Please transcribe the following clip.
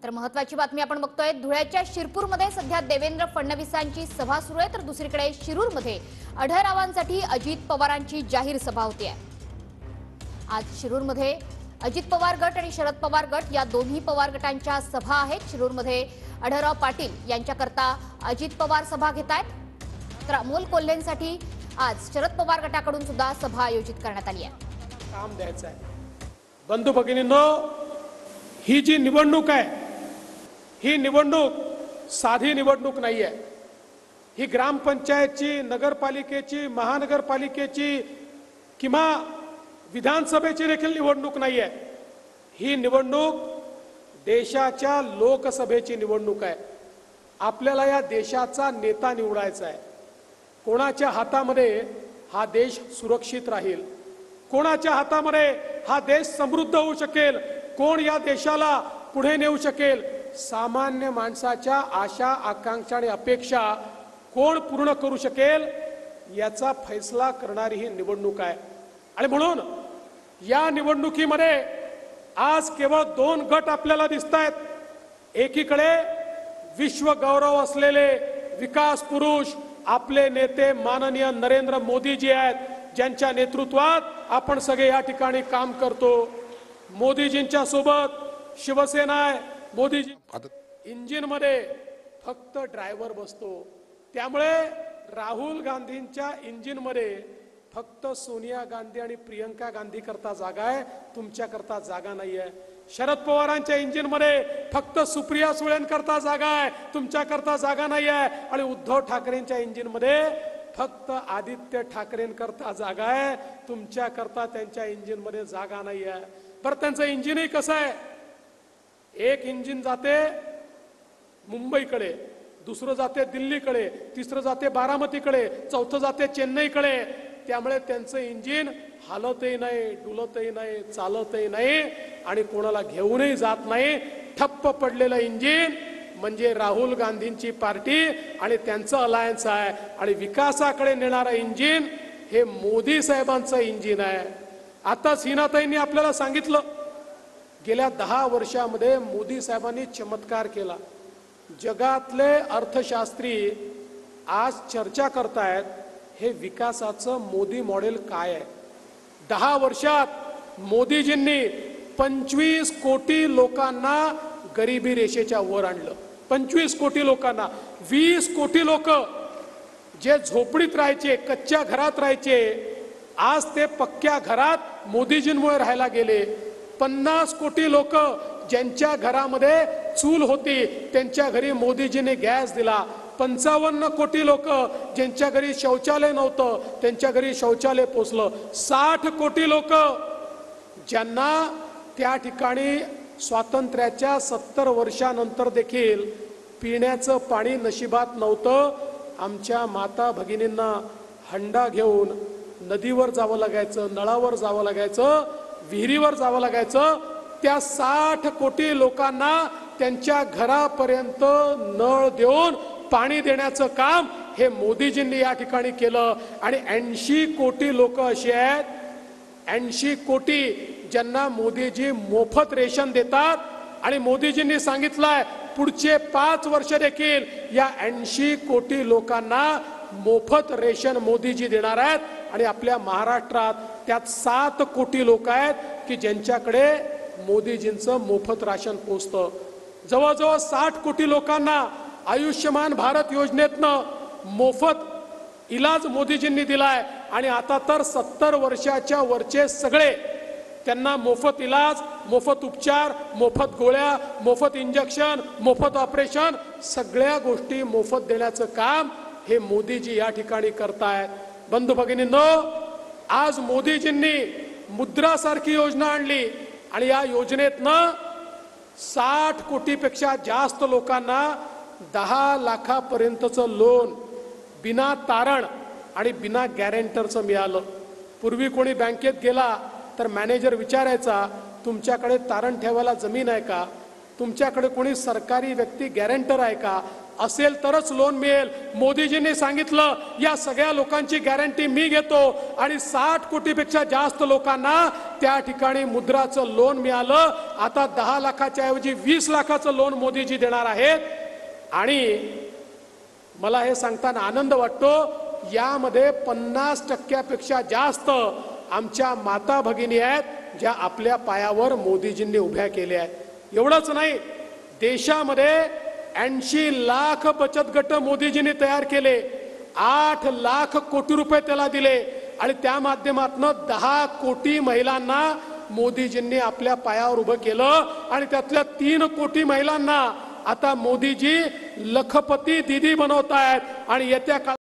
तर महत्त्वाची बातमी आपण बघतोय। धुळ्याच्या शिरपूरमध्ये सध्या देवेंद्र फडणवीसांची सभा सुरू आहे, तर दुसरीकडे शिरूरमध्ये आढळरावांसाठी अजित पवारांची जाहीर सभा होती आहे। आज शिरूरमध्ये अजित पवार गट आणि शरद पवार गट या दोन्ही पवार गटांच्या सभा आहेत। शिरूरमध्ये आढळराव पाटील यांच्याकरता अजित पवार सभा घेत आहेत, तर अमोल कोल्हेंसाठी आज शरद पवार गटाकडून सुद्धा सभा आयोजित करण्यात आली आहे। काम द्यायचं आहे। बंधू भगिनींनो, ही जी निवडणूक आहे, ही निवडणूक साधी निवडणूक नाहीये। ही ग्रामपंचायतची, नगरपालिकेची, महानगरपालिकेची किंवा विधानसभेची देखील निवडणूक नाहीये। ही निवडणूक देशाच्या लोकसभेची निवडणूक आहे। आपल्याला या देशाचा नेता निवडायचा आहे। कोणाच्या हातामध्ये हा देश सुरक्षित राहील, कोणाच्या हातामध्ये हा देश समृद्ध होऊ शकेल, कोण या देशाला पुढे नेऊ शकेल, सामान्य माणसाच्या आशा आकांक्षा आणि अपेक्षा कोण पूर्ण करू शकेल, याचा फैसला करणारी ही निवडणूक आहे। आणि म्हणून या निवडणुकीमध्ये आज केवळ दोन गट आपल्याला दिसतायत। एकीकडे विश्व गौरव असलेले विकास पुरुष आपले नेते माननीय नरेंद्र मोदीजी आहेत, ज्यांच्या नेतृत्वात आपण सगळे या ठिकाणी काम करतो। मोदीजींच्या सोबत शिवसेना आहे। मोदीजी इंजिन मध्ये फक्त ड्रायव्हर बसतो, त्यामुळे राहुल गांधींच्या इंजिन मध्ये फक्त सोनिया गांधी आणि प्रियंका गांधी करता जागा आहे, तुमच्या करता जागा नाहीये। शरद पवारांच्या इंजिन मध्ये फक्त सुप्रिया सुळेंकरता जागा आहे, तुमच्या करता जागा नाहीये। आणि उद्धव ठाकरेंच्या इंजिन मध्ये फक्त आदित्य ठाकरेंकरता जागा आहे, तुमच्या करता त्यांच्या इंजिन मध्ये जागा नाहीये। बरं, त्यांचं इंजिनही कसं आहे? एक इंजिन जाते मुंबईकडे, दुसरं जाते दिल्लीकडे, तिसरं जाते बारामतीकडे, चौथं जाते चेन्नईकडे। त्यामुळे त्यांचं इंजिन हालतही नाही, डुलतही नाही, चालतही नाही आणि कोणाला घेऊनही जात नाही। ठप्प पडलेलं इंजिन म्हणजे राहुल गांधींची पार्टी आणि त्यांचं अलायन्स आहे। आणि विकासाकडे नेणारं इंजिन हे मोदी साहेबांचं इंजिन आहे। आता सीनाताईंनी आपल्याला सांगितलं, गेल्या 10 वर्षामध्ये मोदी साहेबांनी चमत्कार केला। जगातले अर्थशास्त्री आज चर्चा करतायत, हे विकासाचं मोदी मॉडेल काय आहे। 10 वर्षात मोदीजींनी 25 कोटी लोकांना गरिबी रेषेच्या वर आणलं। 25 कोटी लोकांना, 20 कोटी लोक जे झोपडीत राहायचे, कच्च्या घरात राहायचे, आज ते पक्क्या घरात मोदीजींमुळे राहायला गेले। 50 कोटी लोक ज्यांच्या घरामध्ये चूल होती, त्यांच्या घरी मोदीजींनी गॅस दिला। 55 कोटी लोक ज्यांच्या घरी शौचालय नव्हतं, त्यांच्या घरी शौचालय पोचलं। 60 कोटी लोक ज्यांना त्या ठिकाणी स्वातंत्र्याच्या 70 वर्षानंतर देखील पिण्याचं पाणी नशिबात नव्हतं। आमच्या माता भगिनींना हंडा घेऊन नदीवर जावं लागायचं, नळावर जावं लागायचं, विहिरीवर जावं लागायचं। त्या 60 कोटी लोकांना त्यांच्या घरापर्यंत नळ देऊन पाणी देण्याचं काम हे मोदीजींनी या ठिकाणी केलं। आणि 80 कोटी लोक अशी आहेत, 80 कोटी ज्यांना मोदीजी मोफत रेशन देतात। आणि मोदीजींनी सांगितलंय, पुढचे 5 वर्ष देखील या 80 कोटी लोकांना मोफत रेशन मोदीजी देणार आहेत। आणि आपल्या महाराष्ट्रात त्यात 7 कोटी लोक आहेत की ज्यांच्याकडे मोदीजींचं मोफत राशन पोचतं। जवळजवळ 60 कोटी लोकांना आयुष्यमान भारत योजनेतनं मोफत इलाज मोदीजींनी दिलाय। आणि आता तर 70 वर्षाच्या वरचे सगळे त्यांना मोफत इलाज, मोफत उपचार, मोफत गोळ्या, मोफत इंजेक्शन, मोफत ऑपरेशन, सगळ्या गोष्टी मोफत देण्याचं काम हे मोदीजी या ठिकाणी करतायत। बंधू भगिनींनो, आज मोदीजींनी मुद्रा सारखी योजना आणली आणि या योजनेतनं 60 कोटीपेक्षा जास्त लोकांना 10 लाखापर्यंतचं लोन बिना तारण आणि बिना गॅरेंटरचं मिळालं। पूर्वी कोणी बँकेत गेला तर मॅनेजर विचारायचा, तुमच्याकडे तारण ठेवायला जमीन आहे का, तुमच्याकडे कोणी सरकारी व्यक्ती गॅरेंटर आहे का, असेल तरच लोन मिळेल. मोदीजींनी सांगितलं या सगळ्या लोकांची गॅरंटी मी घेतो आणि 60 कोटीपेक्षा जास्त लोकांना त्या ठिकाणी मुद्राचं लोन मिळालं. आता 10 लाखाच्या ऐवजी 20 लाखाचं लोन मोदीजी देणार आहेत. आणि मला हे सांगताना आनंद वाटतो, यामध्ये 50% जास्त आमच्या माता भगिनी आहेत ज्या आपल्या पायावर मोदीजींनी उभ्या केल्या आहेत. एवढंच नाही, देशामध्ये 80 लाख बचत गट मोदीजींनी तयार केले. 8 लाख कोटी रुपये त्याला दिले आणि त्या माध्यमातून 10 कोटी महिलांना मोदीजींनी आपल्या पायावर उभं केलं. आणि त्यातल्या 3 कोटी महिलांना आता मोदीजी लखपती दीदी बनवतायत आणि येत्या